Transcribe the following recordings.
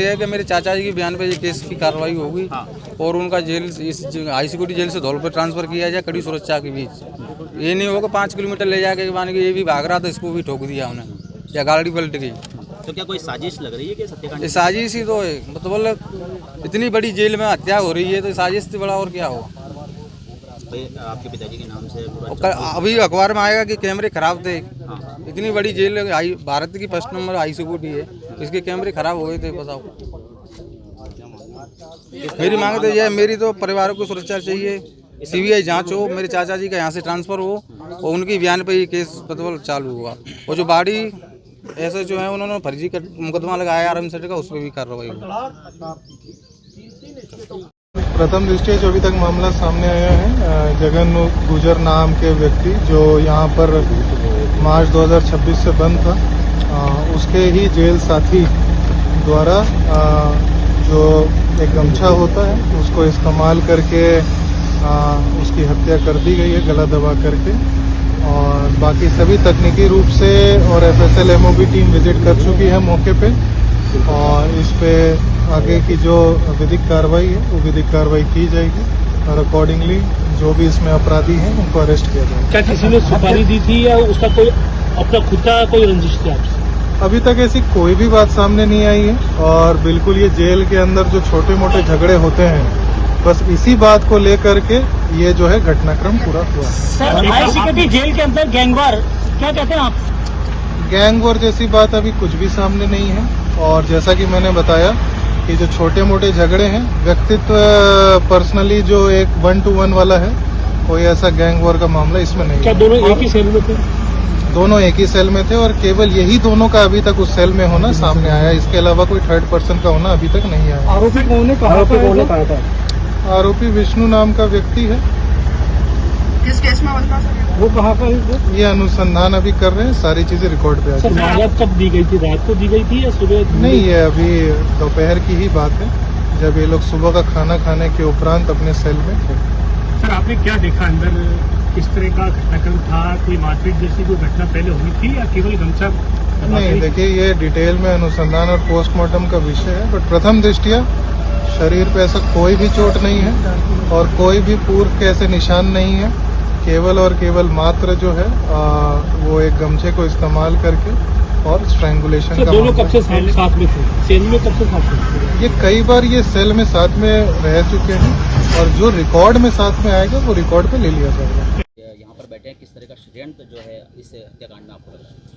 ये है कि मेरे चाचा जी के बयान पे ये केस की कार्रवाई होगी और उनका जेल इस हाई सिक्योरिटी जेल से धौलपुर ट्रांसफर किया जाए कड़ी सुरक्षा के बीच। ये नहीं होगा 5 किलोमीटर ले जाके मान के ये भी भाग रहा था, इसको भी ठोक दिया उन्हें या गाड़ी पलट गई। तो क्या कोई साजिश लग रही है कि सत्याकांड? ये साजिश ही तो है, मतलब इतनी बड़ी जेल में हत्या हो रही है तो साजिश से बड़ा और क्या होगा। भाई आपके पिताजी के नाम से अभी अखबार में आएगा कि कैमरे खराब थे। इतनी बड़ी जेल भारत की 1st नंबर हाई सिक्योरिटी है, इसके कैमरे खराब हो गए थे। बताओ, मेरी मांग तो यह है, मेरी तो परिवार को सुरक्षा चाहिए, CBI जांच हो, मेरे चाचा जी का यहाँ से ट्रांसफर हो और उनके बयान पे ये केस मतलब चालू हुआ। और जो बाड़ी ऐसे जो है उन्होंने फर्जी का मुकदमा लगाया RMZ का, उस पर भी कार्रवाई हो। प्रथम दृष्टया जो अभी तक मामला सामने आया है, जगन गुर्जर नाम के व्यक्ति जो यहाँ पर मार्च 2026 से बंद था, उसके ही जेल साथी द्वारा जो एक गमछा होता है उसको इस्तेमाल करके उसकी हत्या कर दी गई है, गला दबा करके। और बाकी सभी तकनीकी रूप से और FSL MOB टीम विजिट कर चुकी है मौके पे और इस पे आगे की जो विधिक कार्रवाई है वो विधिक कार्रवाई की जाएगी और अकॉर्डिंगली जो भी इसमें अपराधी हैं उनको अरेस्ट किया जाएगा। क्या किसी ने सुपारी दी थी या उसका कोई अपना खुद का कोई रंजिश थी आपसे? अभी तक ऐसी कोई भी बात सामने नहीं आई है और बिल्कुल ये जेल के अंदर जो छोटे मोटे झगड़े होते हैं बस इसी बात को लेकर के ये जो है घटनाक्रम पूरा हुआ। सर, हाई सिक्योरिटी जेल के अंदर गैंगवार, क्या कहते हैं आप? गैंग वॉर जैसी बात अभी कुछ भी सामने नहीं है और जैसा कि मैंने बताया कि जो छोटे मोटे झगड़े हैं व्यक्तित्व पर्सनली जो एक 1-to-1 वाला है, कोई ऐसा गैंग वॉर का मामला इसमें नहीं। क्या दोनों एक ही सेल में थे? दोनों एक ही सेल में थे और केवल यही दोनों का अभी तक उस सेल में होना सामने आया, इसके अलावा कोई 3rd पर्सन का होना अभी तक नहीं आया। आरोपी कौन है, कहा था? आरोपी विष्णु नाम का व्यक्ति है। किस केस में बनता है? वो कहाँ का है? ये अनुसंधान अभी कर रहे हैं, सारी चीजें रिकॉर्ड पे आ सर, मामला कब दी गई थी? रात को दी गई थी या सुबह? नहीं, ये अभी दोपहर की ही बात है जब ये लोग सुबह का खाना खाने के उपरांत अपने सेल में थे। सर, आपने क्या देखा अंदर? किस तरह का घटनाक्रम था? कोई मारपीट जैसी कोई घटना पहले हुई थी या केवल गमछा? नहीं, देखिए ये डिटेल में अनुसंधान और पोस्टमार्टम का विषय है, बट प्रथम दृष्टया शरीर पे ऐसा कोई भी चोट नहीं है और कोई भी पूर्व के ऐसे निशान नहीं है। केवल और केवल मात्र जो है वो एक गमछे को इस्तेमाल करके और स्ट्रैंगुलेशन का। दोनों कब से साथ में थे? सेल में कब से साथ में थे? ये कई बार ये सेल में साथ में रह चुके हैं और जो रिकॉर्ड में साथ में आएगा वो रिकॉर्ड पे ले लिया जाएगा। यहाँ पर बैठे हैं, किस तरह का षड्यंत्र जो है इस हत्याकांड में आपको लग रहा है?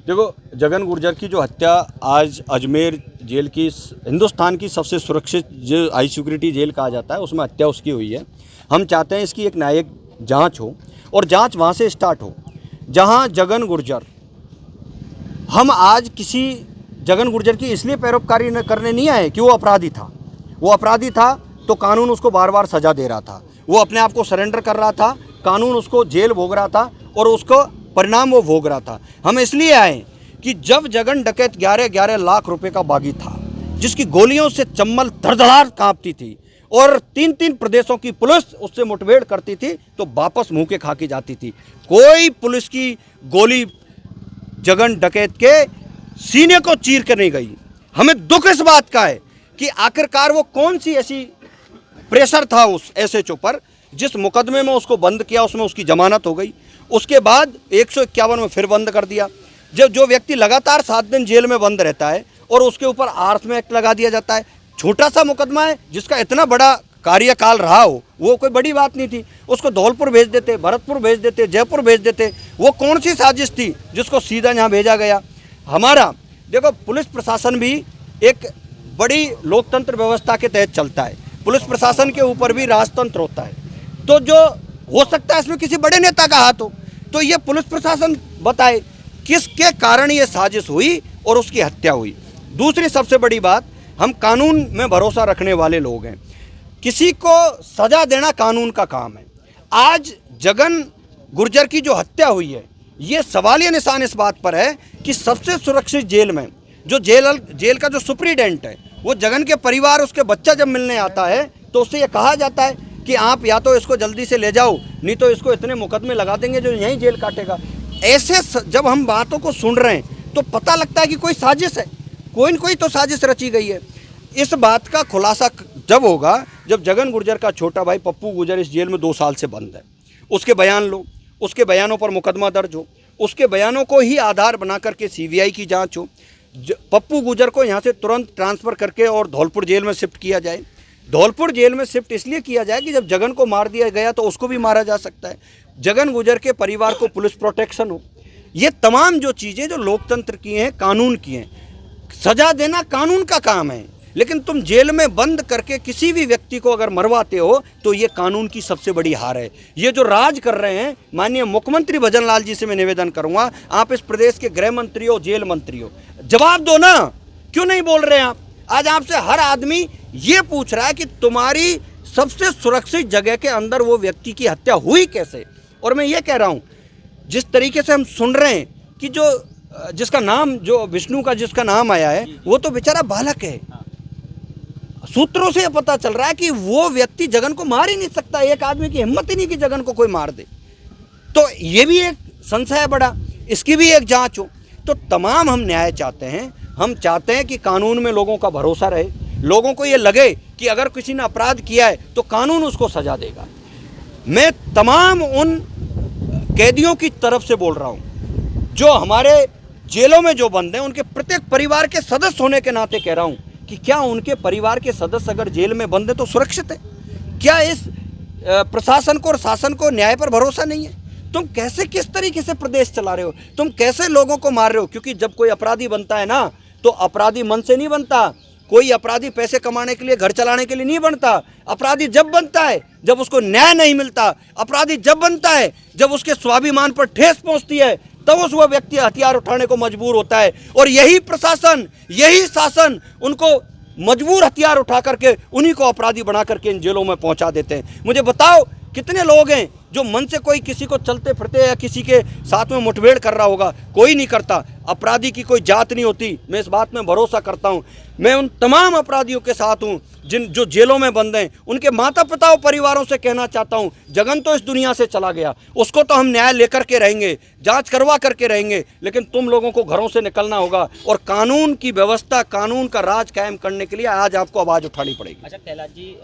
देखो, जगन गुर्जर की जो हत्या आज अजमेर जेल की, हिंदुस्तान की सबसे सुरक्षित जो हाई सिक्योरिटी जेल कहा जाता है, उसमें हत्या उसकी हुई है। हम चाहते हैं इसकी एक न्यायिक जांच हो और जांच वहाँ से स्टार्ट हो जहाँ जगन गुर्जर, हम आज किसी जगन गुर्जर की इसलिए पैरोपकारी करने नहीं आए कि वो अपराधी था। वो अपराधी था तो कानून उसको बार बार सज़ा दे रहा था, वो अपने आप को सरेंडर कर रहा था, कानून उसको जेल भोग रहा था और उसको परिणाम वो भोग रहा था। हम इसलिए आए कि जब जगन डकैत 11 लाख रुपए का बागी था, जिसकी गोलियों से चम्बल धड़धड़ाहट कांपती थी और 3 प्रदेशों की पुलिस उससे मुठभेड़ करती थी तो वापस मुंह के खा के जाती थी। कोई पुलिस की गोली जगन डकैत के सीने को चीर कर नहीं गई। हमें दुख इस बात का है कि आखिरकार वो कौन सी ऐसी प्रेशर था उस SHO पर, जिस मुकदमे में उसको बंद किया उसमें उसकी जमानत हो गई, उसके बाद 151 में फिर बंद कर दिया। जब जो व्यक्ति लगातार 7 दिन जेल में बंद रहता है और उसके ऊपर आर्म्स एक्ट लगा दिया जाता है, छोटा सा मुकदमा है जिसका इतना बड़ा कार्यकाल रहा हो, वो कोई बड़ी बात नहीं थी। उसको धौलपुर भेज देते, भरतपुर भेज देते, जयपुर भेज देते। वो कौन सी साजिश थी जिसको सीधा यहाँ भेजा गया? हमारा देखो, पुलिस प्रशासन भी एक बड़ी लोकतंत्र व्यवस्था के तहत चलता है, पुलिस प्रशासन के ऊपर भी राजतंत्र होता है। तो जो हो सकता है इसमें किसी बड़े नेता का हाथ हो, तो ये पुलिस प्रशासन बताए किसके कारण ये साजिश हुई और उसकी हत्या हुई। दूसरी सबसे बड़ी बात, हम कानून में भरोसा रखने वाले लोग हैं, किसी को सज़ा देना कानून का काम है। आज जगन गुर्जर की जो हत्या हुई है, ये सवालिया निशान इस बात पर है कि सबसे सुरक्षित जेल में जो जेल का जो सुप्रीडेंट है, वो जगन के परिवार, उसके बच्चा जब मिलने आता है तो उससे ये कहा जाता है कि आप या तो इसको जल्दी से ले जाओ, नहीं तो इसको इतने मुकदमे लगा देंगे जो यहीं जेल काटेगा। ऐसे जब हम बातों को सुन रहे हैं तो पता लगता है कि कोई साजिश है, कोई न कोई तो साजिश रची गई है। इस बात का खुलासा जब होगा जब जगन गुर्जर का छोटा भाई पप्पू गुर्जर इस जेल में 2 साल से बंद है, उसके बयान लो, उसके बयानों पर मुकदमा दर्ज हो, उसके बयानों को ही आधार बना करके सीबीआई की जांच हो, पप्पू गुर्जर को यहाँ से तुरंत ट्रांसफ़र करके और धौलपुर जेल में शिफ्ट किया जाए। धौलपुर जेल में शिफ्ट इसलिए किया जाए कि जब जगन को मार दिया गया तो उसको भी मारा जा सकता है, जगन गुर्जर के परिवार को पुलिस प्रोटेक्शन हो। ये तमाम जो चीज़ें जो लोकतंत्र की हैं, कानून की हैं, सज़ा देना कानून का काम है, लेकिन तुम जेल में बंद करके किसी भी व्यक्ति को अगर मरवाते हो तो ये कानून की सबसे बड़ी हार है। ये जो राज कर रहे हैं, माननीय मुख्यमंत्री भजन लाल जी से मैं निवेदन करूंगा, आप इस प्रदेश के गृह मंत्री हो, जेल मंत्री हो, जवाब दो ना, क्यों नहीं बोल रहे हैं आप? आज आपसे हर आदमी ये पूछ रहा है कि तुम्हारी सबसे सुरक्षित जगह के अंदर वो व्यक्ति की हत्या हुई कैसे। और मैं ये कह रहा हूँ, जिस तरीके से हम सुन रहे हैं कि जिसका नाम, जो विष्णु का जिसका नाम आया है, वो तो बेचारा बालक है। सूत्रों से पता चल रहा है कि वो व्यक्ति जगन को मार ही नहीं सकता, एक आदमी की हिम्मत ही नहीं कि जगन को कोई मार दे। तो ये भी एक संशय है बड़ा, इसकी भी एक जांच हो। तो तमाम हम न्याय चाहते हैं, हम चाहते हैं कि कानून में लोगों का भरोसा रहे, लोगों को ये लगे कि अगर किसी ने अपराध किया है तो कानून उसको सजा देगा। मैं तमाम उन कैदियों की तरफ से बोल रहा हूँ जो हमारे जेलों में जो बंद हैं, उनके प्रत्येक परिवार के सदस्य होने के नाते कह रहा हूँ कि क्या उनके परिवार के सदस्य अगर जेल में बंद हैं तो सुरक्षित है? क्या इस प्रशासन को और शासन को न्याय पर भरोसा नहीं है? तुम कैसे, किस तरीके से प्रदेश चला रहे हो? तुम कैसे लोगों को मार रहे हो? क्योंकि जब कोई अपराधी बनता है ना, तो अपराधी मन से नहीं बनता। कोई अपराधी पैसे कमाने के लिए, घर चलाने के लिए नहीं बनता। अपराधी जब बनता है जब उसको न्याय नहीं मिलता, अपराधी जब बनता है जब उसके स्वाभिमान पर ठेस पहुंचती है, तब उस वह व्यक्ति हथियार उठाने को मजबूर होता है। और यही प्रशासन, यही शासन उनको मजबूर हथियार उठा करके उन्हीं को अपराधी बना करके इन जेलों में पहुंचा देते हैं। मुझे बताओ कितने लोग हैं जो मन से कोई किसी को चलते फिरते या किसी के साथ में मुठभेड़ कर रहा होगा? कोई नहीं करता। अपराधी की कोई जात नहीं होती, मैं इस बात में भरोसा करता हूं। मैं उन तमाम अपराधियों के साथ हूं जो जेलों में बंद हैं, उनके माता पिता और परिवारों से कहना चाहता हूं, जगन तो इस दुनिया से चला गया, उसको तो हम न्याय लेकर के रहेंगे, जांच करवा करके रहेंगे, लेकिन तुम लोगों को घरों से निकलना होगा और कानून की व्यवस्था, कानून का राज कायम करने के लिए आज आपको आवाज़ उठानी पड़ेगी। अच्छा कैलाश जी,